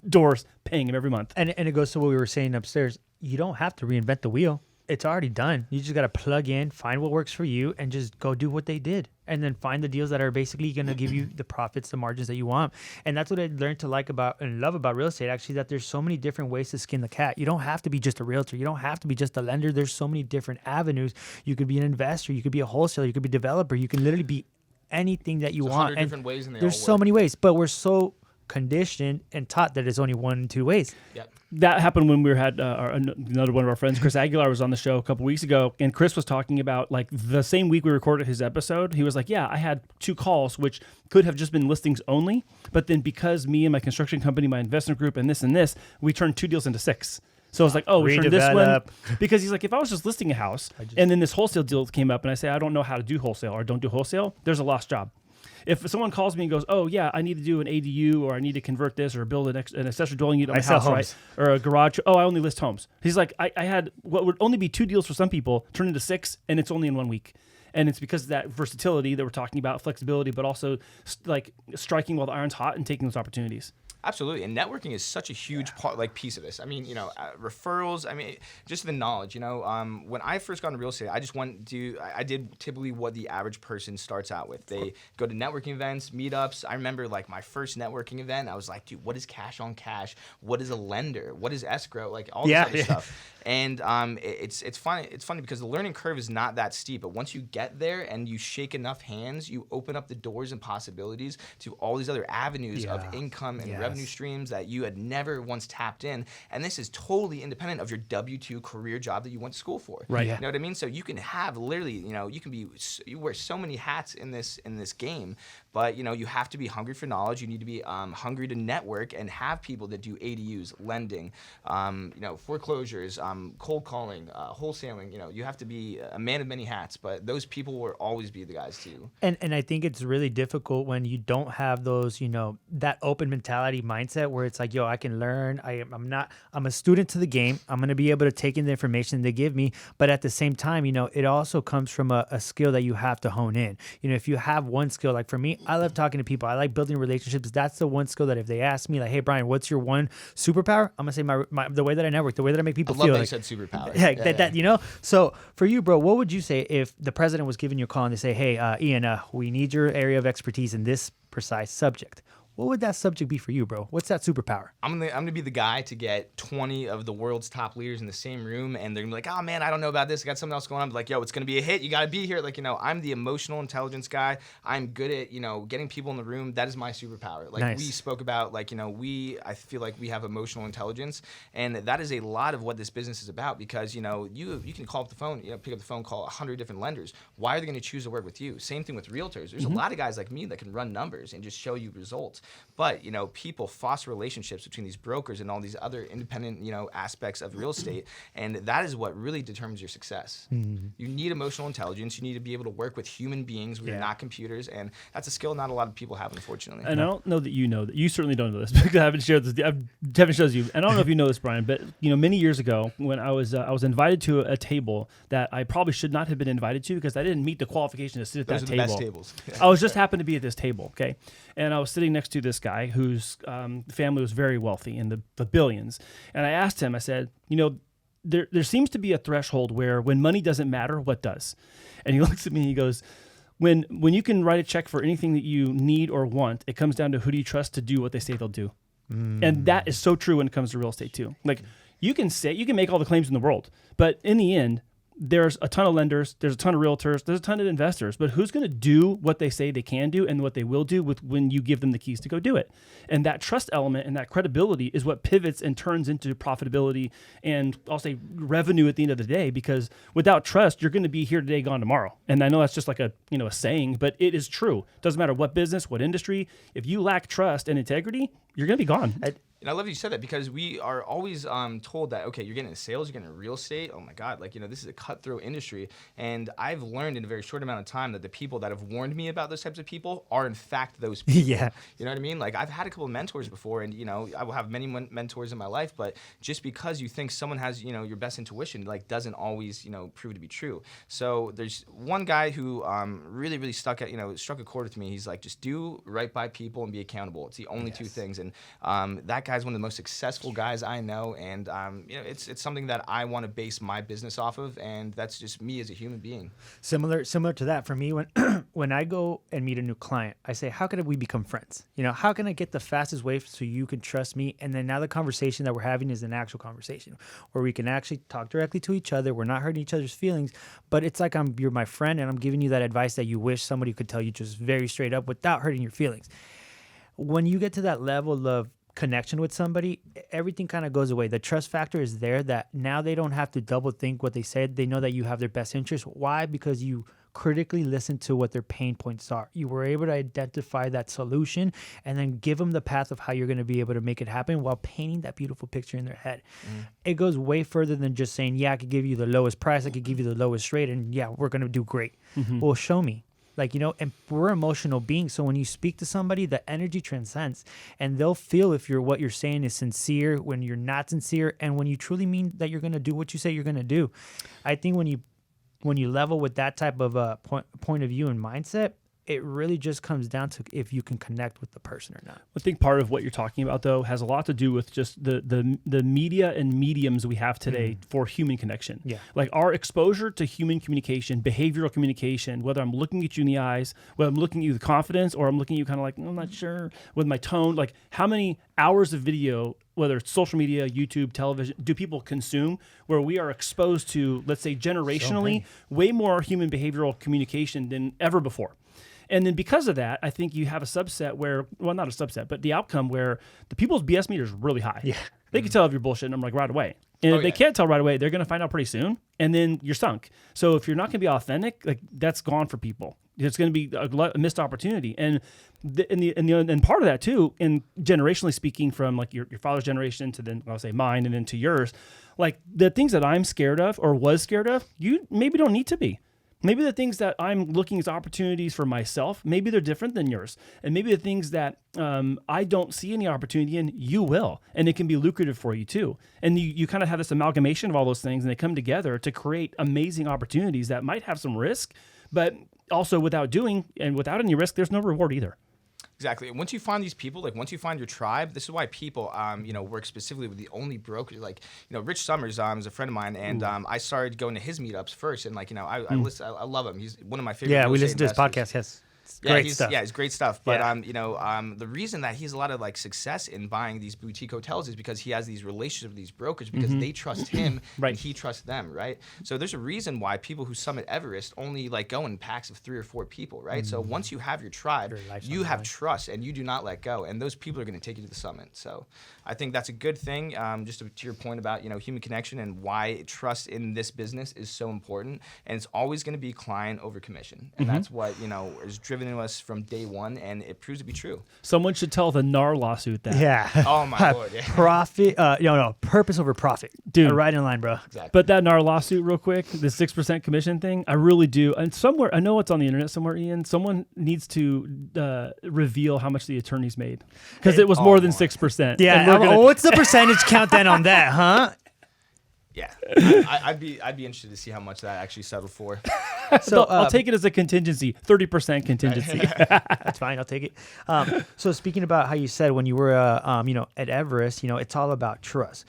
doors paying him every month. And it goes to what we were saying upstairs. You don't have to reinvent the wheel. It's already done. You just got to plug in, find what works for you, and just go do what they did. And then find the deals that are basically going to give you the profits, the margins that you want. And that's what I learned to like about and love about real estate, actually, that there's so many different ways to skin the cat. You don't have to be just a realtor. You don't have to be just a lender. There's so many different avenues. You could be an investor. You could be a wholesaler. You could be a developer. You can literally be anything that you want. And different ways, and there's so many ways, but we're so conditioned and taught that it's only 1 2 ways. Yep. That happened when we had another one of our friends, Chris Aguilar, was on the show a couple weeks ago, and Chris was talking about like the same week we recorded his episode. He was like, "Yeah, I had 2 calls, which could have just been listings only, but then because me and my construction company, my investment group, and this, we turned 2 deals into 6." So I was like, oh, we turned this one. Because he's like, if I was just listing a house and then this wholesale deal came up and I say, I don't know how to do wholesale or don't do wholesale, there's a lost job. If someone calls me and goes, oh, yeah, I need to do an ADU or I need to convert this or build an accessory dwelling unit on my house, right? Or a garage. Oh, I only list homes. He's like, I had what would only be 2 deals for some people turn into 6, and it's only in 1 week. And it's because of that versatility that we're talking about, flexibility, but also like striking while the iron's hot and taking those opportunities. Absolutely, and networking is such a huge part, like piece of this. I mean, referrals. I mean, just the knowledge. When I first got into real estate, I just I did typically what the average person starts out with. They go to networking events, meetups. I remember like my first networking event. I was like, dude, what is cash on cash? What is a lender? What is escrow? Like all this other stuff. And it's funny. It's funny because the learning curve is not that steep, but once you get there and you shake enough hands, you open up the doors and possibilities to all these other avenues of income and revenue streams that you had never once tapped in. And this is totally independent of your W-2 career job that you went to school for. Right. You know what I mean? So you can have literally, you wear so many hats in this game, but you have to be hungry for knowledge. You need to be hungry to network and have people that do ADUs, lending, foreclosures, cold calling, wholesaling. You have to be a man of many hats, but those people will always be the guys too. And I think it's really difficult when you don't have those, that open mentality mindset where it's like, yo, I can learn. I'm a student to the game. I'm going to be able to take in the information they give me. But at the same time, it also comes from a skill that you have to hone in. If you have one skill, like for me, I love talking to people. I like building relationships. That's the one skill that if they ask me like, hey, Brian, what's your one superpower? I'm going to say the way that I network, the way that I make people feel. I love that you said superpower. Yeah. So for you, bro, what would you say if the president was giving you a call and they say, hey, Ian, we need your area of expertise in this precise subject? what would that subject be for you, bro? What's that superpower? I'm gonna be the guy to get 20 of the world's top leaders in the same room, and they're gonna be like, oh man, I don't know about this. I got something else going on. But like, yo, it's gonna be a hit. You gotta be here. Like, you know, I'm the emotional intelligence guy. I'm good at, you know, getting people in the room. That is my superpower. Like Nice. we spoke about, like, you know, I feel like we have emotional intelligence, and that is a lot of what this business is about. Because, you know, you can call up the phone, you know, pick up the phone, call 100 different lenders. Why are they gonna choose to work with you? Same thing with realtors. There's a lot of guys like me that can run numbers and just show you results. But, you know, people foster relationships between these brokers and all these other independent, you know, aspects of real estate, and that is what really determines your success. You need emotional intelligence. You need to be able to work with human beings. We're not computers, and that's a skill not a lot of people have, unfortunately. And I don't know that you know that. You certainly don't know this because I haven't shared this. Devin shows you, and I don't know if you know this, Brian, but you know, many years ago when I was invited to a table that I probably should not have been invited to because I didn't meet the qualification to sit at Those that are table. the best tables. I was just happened to be at this table, okay, and I was sitting next to this guy whose family was very wealthy in the billions, and I asked him, I said, you know, there seems to be a threshold where when money doesn't matter, what does? And he looks at me and he goes, when you can write a check for anything that you need or want, it comes down to who do you trust to do what they say they'll do. And that is so true when it comes to real estate too. Like you can make all the claims in the world, but in the end, there's a ton of lenders, there's a ton of realtors, there's a ton of investors, but who's going to do what they say they can do and what they will do when you give them the keys to go do it? And that trust element and that credibility is what pivots and turns into profitability and I'll say revenue at the end of the day, because without trust, you're going to be here today, gone tomorrow. And I know that's just like a saying, but it is true. Doesn't matter what business, what industry, if you lack trust and integrity, you're going to be gone. And I love that you said that because we are always told that, okay, you're getting into sales, you're getting into real estate. Oh my God, like, you know, this is a cutthroat industry. And I've learned in a very short amount of time that the people that have warned me about those types of people are in fact those people. Yeah. You know what I mean? Like I've had a couple of mentors before, and, you know, I will have many mentors in my life, but just because you think someone has, you know, your best intuition, like doesn't always, you know, prove to be true. So there's one guy who really, really struck a chord with me. He's like, just do right by people and be accountable. It's the only two things. And that guy's one of the most successful guys I know, and you know, it's something that I want to base my business off of, and that's just me as a human being. Similar to that for me, when when I go and meet a new client, I say, how can we become friends? You know, how can I get the fastest way so you can trust me? And then now the conversation that we're having is an actual conversation where we can actually talk directly to each other. We're not hurting each other's feelings, but it's like you're my friend and I'm giving you that advice that you wish somebody could tell you just very straight up without hurting your feelings. When you get to that level of connection with somebody, everything kind of goes away. The trust factor is there that now they don't have to double think what they said. They know that you have their best interest. Why? Because you critically listen to what their pain points are. You were able to identify that solution and then give them the path of how you're going to be able to make it happen while painting that beautiful picture in their head. It goes way further than just saying, yeah, I could give you the lowest price. I could give you the lowest rate. And yeah, we're going to do great. Well, show me. Like, you know, and we're emotional beings. So when you speak to somebody, the energy transcends and they'll feel if what you're saying is sincere, when you're not sincere, and when you truly mean that you're going to do what you say you're going to do. I think when you level with that type of point of view and mindset, it really just comes down to if you can connect with the person or not. I think part of what you're talking about, though, has a lot to do with just the media and mediums we have today for human connection. Yeah. Like our exposure to human communication, behavioral communication, whether I'm looking at you in the eyes, whether I'm looking at you with confidence, or I'm looking at you kind of like, I'm not sure, with my tone, like how many hours of video, whether it's social media, YouTube, television, do people consume where we are exposed to, let's say generationally, way more human behavioral communication than ever before. And then because of that, I think you have a subset where, well, not a subset, but the outcome where the people's BS meter is really high. Yeah. They can tell if you're bullshitting them like right away. And if they can't tell right away, they're going to find out pretty soon. And then you're sunk. So if you're not going to be authentic, like that's gone for people. It's going to be a missed opportunity. And part of that too, in generationally speaking, from like your father's generation to then I'll say mine and then to yours, like the things that I'm scared of or was scared of, you maybe don't need to be. Maybe the things that I'm looking as opportunities for myself, maybe they're different than yours. And maybe the things that I don't see any opportunity in, you will. And it can be lucrative for you too. And you kind of have this amalgamation of all those things and they come together to create amazing opportunities that might have some risk, but also without any risk, there's no reward either. Exactly. And once you find these people, like once you find your tribe, this is why people, work specifically with the only broker. Like, Rich Summers is a friend of mine, and I started going to his meetups first. And I love him. He's one of my favorite. Yeah, real we estate listen to his investors. podcast. Yes. Great stuff. Yeah, it's great stuff. But Yeah. the reason that he has a lot of like success in buying these boutique hotels is because he has these relationships with these brokers because they trust him Right. and he trusts them, right? So there's a reason why people who summit Everest only like go in packs of 3 or 4 people, right? So once you have your tribe, Your life's you on the have line. trust and you do not let go, and those people are going to take you to the summit. So I think that's a good thing. Just to your point about human connection and why trust in this business is so important, and it's always going to be client over commission, and that's what is driven in us from day one, and it proves to be true. Someone should tell the NAR lawsuit that. Yeah. Oh my lord, yeah. Profit. No. Purpose over profit. Dude. Right in line, bro. Exactly. But that NAR lawsuit, real quick, the 6% commission thing, I really do. And somewhere, I know it's on the internet somewhere, Ian. Someone needs to reveal how much the attorneys made because it was more than 6%. Yeah. And we're gonna- What's the percentage count then on that, huh? Yeah, I'd be interested to see how much that actually settled for. So I'll take it as a contingency, 30% contingency. That's fine. I'll take it. So speaking about how you said when you were, at Everest, it's all about trust.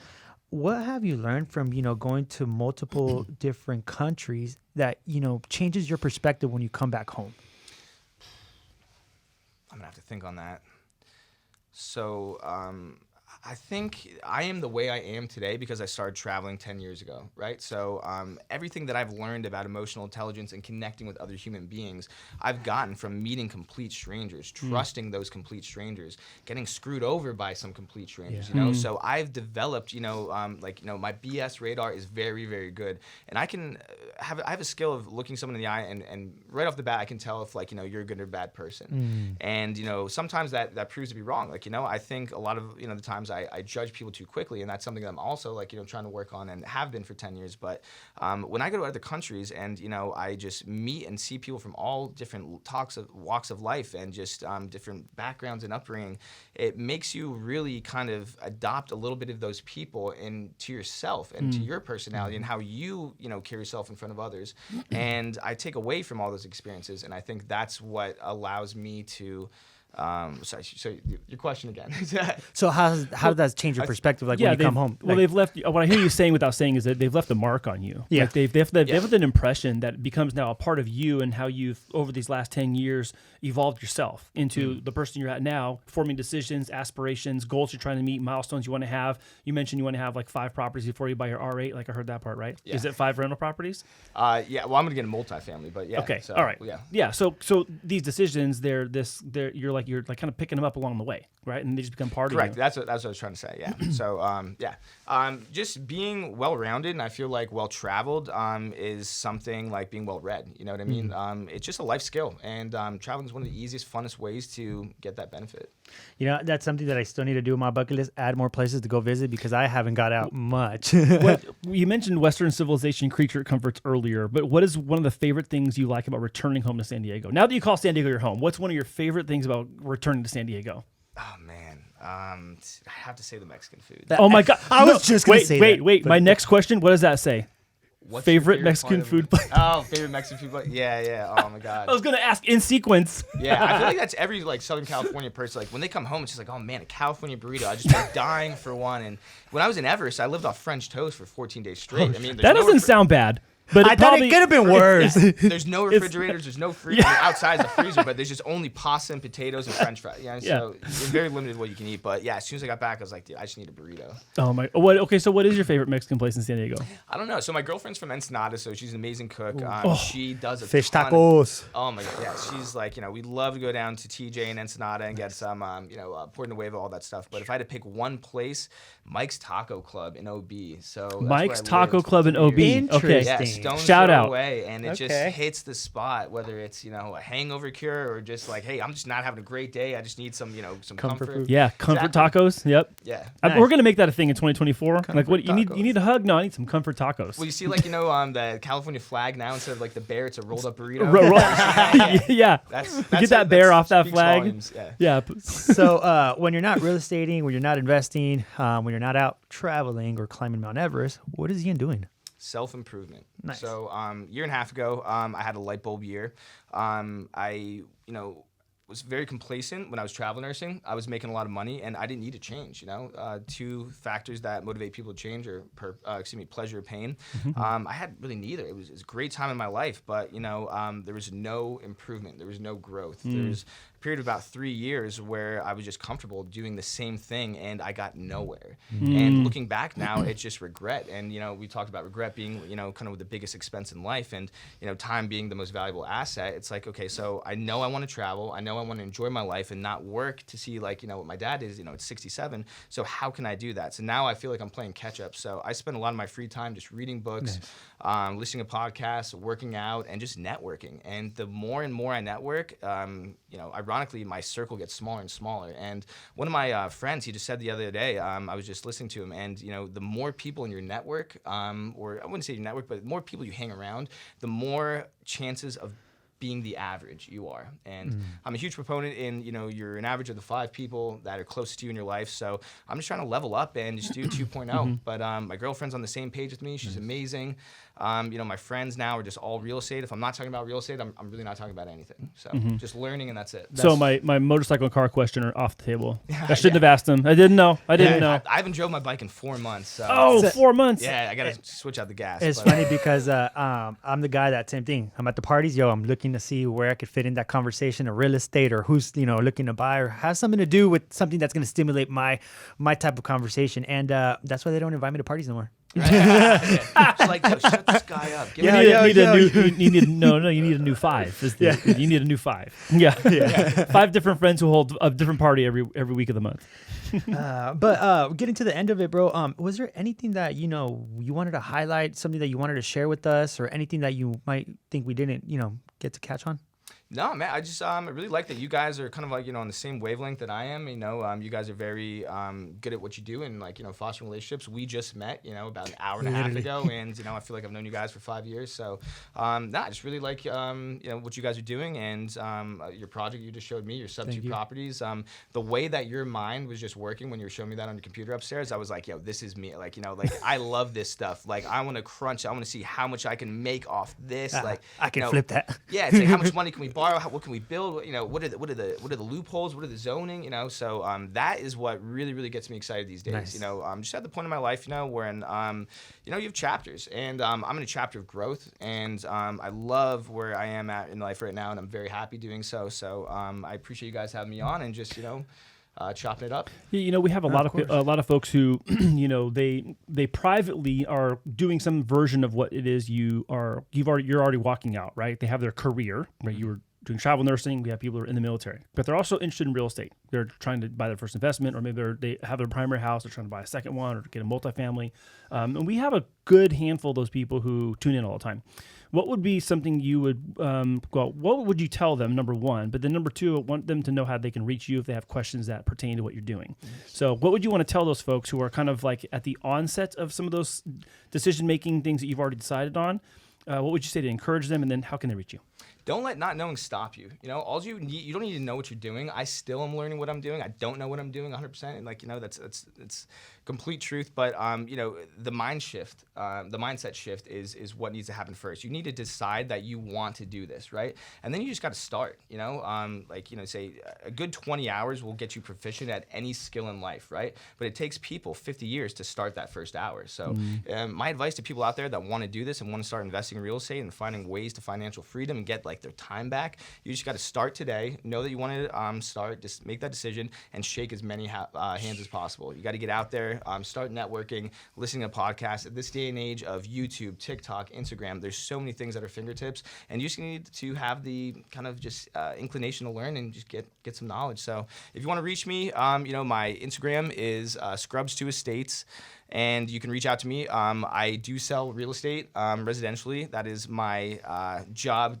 What have you learned from, going to multiple different countries that, changes your perspective when you come back home? I'm gonna have to think on that. So I think I am the way I am today because I started traveling 10 years ago, right? So everything that I've learned about emotional intelligence and connecting with other human beings, I've gotten from meeting complete strangers, trusting those complete strangers, getting screwed over by some complete strangers, So I've developed, my BS radar is very, very good. And I have a skill of looking someone in the eye and right off the bat, I can tell if you're a good or bad person. And, sometimes that proves to be wrong. I think a lot of, the times I judge people too quickly, and that's something that I'm also trying to work on and have been for 10 years. But when I go to other countries and I just meet and see people from all different walks of life and just different backgrounds and upbringing, it makes you really kind of adopt a little bit of those people into yourself and to your personality and how you carry yourself in front of others. And I take away from all those experiences, and I think that's what allows me to. Sorry. So your question again? So how does that change your perspective? When you come home? Well, they've left. What I hear you saying without saying is that they've left a mark on you. Yeah. They've left an impression that becomes now a part of you and how you've over these last 10 years evolved yourself into the person you're at now, forming decisions, aspirations, goals you're trying to meet, milestones you want to have. You mentioned you want to have 5 properties before you buy your R8. I heard that part, right? Yeah. Is it 5 rental properties? Yeah. Well, I'm gonna get a multifamily, but yeah. Okay. So, All right. Yeah. So these decisions, you're kind of picking them up along the way, right? And they just become part Correct. of you. That's what I was trying to say. Yeah. So just being well-rounded and I feel like well-traveled is something like being well-read. You know what I mean? It's just a life skill, and traveling is one of the easiest, funnest ways to get that benefit. That's something that I still need to do on my bucket list. Add more places to go visit because I haven't got out much. You mentioned Western civilization creature comforts earlier, but what is one of the favorite things you like about returning home to San Diego? Now that you call San Diego your home, what's one of your favorite things about returning to San Diego? Oh man, I have to say the Mexican food. Oh my God! I was just gonna say that, Wait. My next question. What does that say? What's your Favorite Mexican part of- food place? Oh, favorite Mexican food place? Yeah. Oh my God. I was gonna ask in sequence. Yeah, I feel like that's every Southern California person. When they come home, it's just oh man, a California burrito. I just been dying for one. And when I was in Everest, I lived off French toast for 14 days straight. I mean, That doesn't sound bad. But I thought it could have been worse. There's no refrigerators. There's no freezer. Outside the freezer, but there's just only pasta and potatoes and French fries. So you're very limited what you can eat. But yeah, as soon as I got back, I was like, dude, I just need a burrito. Oh my! What? Okay, so what is your favorite Mexican place in San Diego? I don't know. So my girlfriend's from Ensenada, so she's an amazing cook. She does a Fish ton of- tacos. Oh my God, yeah. She's we love to go down to TJ and Ensenada and get some, Puerto Nuevo, all that stuff. But if I had to pick one place, Mike's Taco Club in OB. So that's Mike's where I Taco lived Club in for OB. years. Okay. Yeah, Interesting. stone's Shout throw out. away, and it just Okay. hits the spot. Whether it's a hangover cure or just hey, I'm just not having a great day. I just need some some Comfort comfort. food. Yeah, comfort Exactly. tacos. Yep. Yeah. Nice. We're gonna make that a thing in 2024. Comfort What you tacos. need a hug? No, I need some comfort tacos. Well, you see, the California flag now instead of the bear, it's a rolled up burrito. Yeah. Get that bear off that speaks flag. volumes, Yeah. Yeah. So when you're not real estating, when you're not investing, when you're not out traveling or climbing Mount Everest, what is Ian doing? Self-improvement. Nice. So year and a half ago, I had a light bulb year. was very complacent when I was travel nursing. I was making a lot of money, and I didn't need to change. Two factors that motivate people to change are pleasure or pain. I had really neither. It was a great time in my life, but there was no improvement. There was no growth. There was a period of about 3 years where I was just comfortable doing the same thing, and I got nowhere. And looking back now, it's just regret. And we talked about regret being kind of the biggest expense in life, and time being the most valuable asset. It's like, okay, so I know I want to travel. I know I want to enjoy my life and not work to see what my dad is. It's 67. So how can I do that? So now I feel like I'm playing catch up. So I spend a lot of my free time just reading books, listening to podcasts, working out, and just networking. And the more and more I network, ironically, my circle gets smaller and smaller. And one of my friends, he just said the other day, I was just listening to him, and the more people in your network, or I wouldn't say your network, but the more people you hang around, the more chances of being the average you are. And I'm a huge proponent in, you're an average of the 5 people that are closest to you in your life. So I'm just trying to level up and just do 2.0. But my girlfriend's on the same page with me. She's amazing. My friends now are just all real estate. If I'm not talking about real estate, I'm really not talking about anything. So just learning, and that's it. So my motorcycle and car question are off the table. I shouldn't have asked them. I didn't know. I haven't drove my bike in 4 months. So 4 months. Yeah, I got to switch out the gas. It's funny because I'm the guy that same thing. I'm at the parties. I'm looking to see where I could fit in that conversation of real estate, or who's looking to buy, or has something to do with something that's going to stimulate my type of conversation. And that's why they don't invite me to parties no more. It's like, shut this guy up. You need a new 5. You need a new 5. Yeah. 5 different friends who hold a different party every week of the month. But getting to the end of it, bro, was there anything that you wanted to highlight, something that you wanted to share with us, or anything that you might think we didn't get to catch on? No, man, I just I really like that you guys are kind of on the same wavelength that I am. You guys are very good at what you do, and fostering relationships. We just met, about an hour and a half ago, and I feel like I've known you guys for 5 years. So, I just really like what you guys are doing, and your project you just showed me, your sub-2 properties. The way that your mind was just working when you were showing me that on your computer upstairs, I was like, this is me. I love this stuff. I want to crunch. I want to see how much I can make off this. I can flip that. Yeah, it's like how much money can we borrow? What can we build? What are the loopholes? What are the zoning? So that is what really, really gets me excited these days. Nice. I'm just at the point in my life, where you have chapters, and I'm in a chapter of growth, and I love where I am at in life right now, and I'm very happy doing so. So I appreciate you guys having me on, and just chopping it up. We have a lot of folks who, they privately are doing some version of what it is you're already walking out, right? They have their career, right? You were doing travel nursing. We have people who are in the military, but they're also interested in real estate. They're trying to buy their first investment, or maybe they have their primary house. They're trying to buy a second one or get a multifamily. And we have a good handful of those people who tune in all the time. What would be something you would, what would you tell them, number one? But then number two, I want them to know how they can reach you if they have questions that pertain to what you're doing. So what would you want to tell those folks who are kind of at the onset of some of those decision-making things that you've already decided on? What would you say to encourage them, and then how can they reach you? Don't let not knowing stop you. All you need, you don't need to know what you're doing. I still am learning what I'm doing. I don't know what I'm doing 100%, and that's complete truth. But the mindset shift is what needs to happen first. You need to decide that you want to do this, right? And then you just got to start. Say a good 20 hours will get you proficient at any skill in life, right? But it takes people 50 years to start that first hour. So my advice to people out there that want to do this and want to start investing in real estate and finding ways to financial freedom and get their time back, you just got to start today. Know that you want to start. Just make that decision and shake as many hands as possible. You got to get out there, start networking, listening to podcasts. At this day and age of YouTube, TikTok, Instagram, there's so many things at our fingertips, and you just need to have the kind of just inclination to learn and just get some knowledge. So if you want to reach me, my Instagram is Scrubs2Estates. And you can reach out to me. I do sell real estate residentially. That is my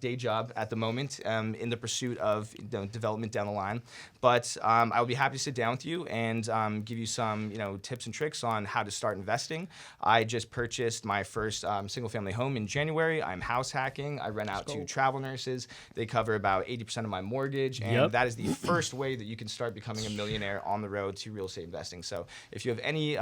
day job at the moment, in the pursuit of development down the line. But I will be happy to sit down with you and give you some tips and tricks on how to start investing. I just purchased my first single-family home in January. I'm house hacking. I rent out to travel nurses. They cover about 80% of my mortgage, and that is the first way that you can start becoming a millionaire on the road to real estate investing. So if you have any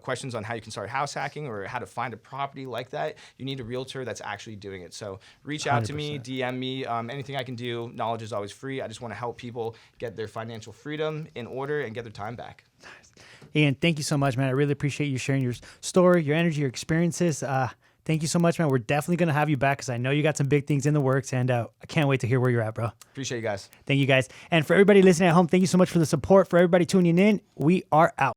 questions questions on how you can start house hacking or how to find a property like that, you need a realtor that's actually doing it. So reach out to me, 100%. DM me, anything I can do. Knowledge is always free. I just want to help people get their financial freedom in order and get their time back. Ian, thank you so much, man. I really appreciate you sharing your story, your energy, your experiences. Thank you so much, man. We're definitely going to have you back because I know you got some big things in the works, and I can't wait to hear where you're at, bro. Appreciate you guys. Thank you, guys. And for everybody listening at home, thank you so much for the support. For everybody tuning in, we are out.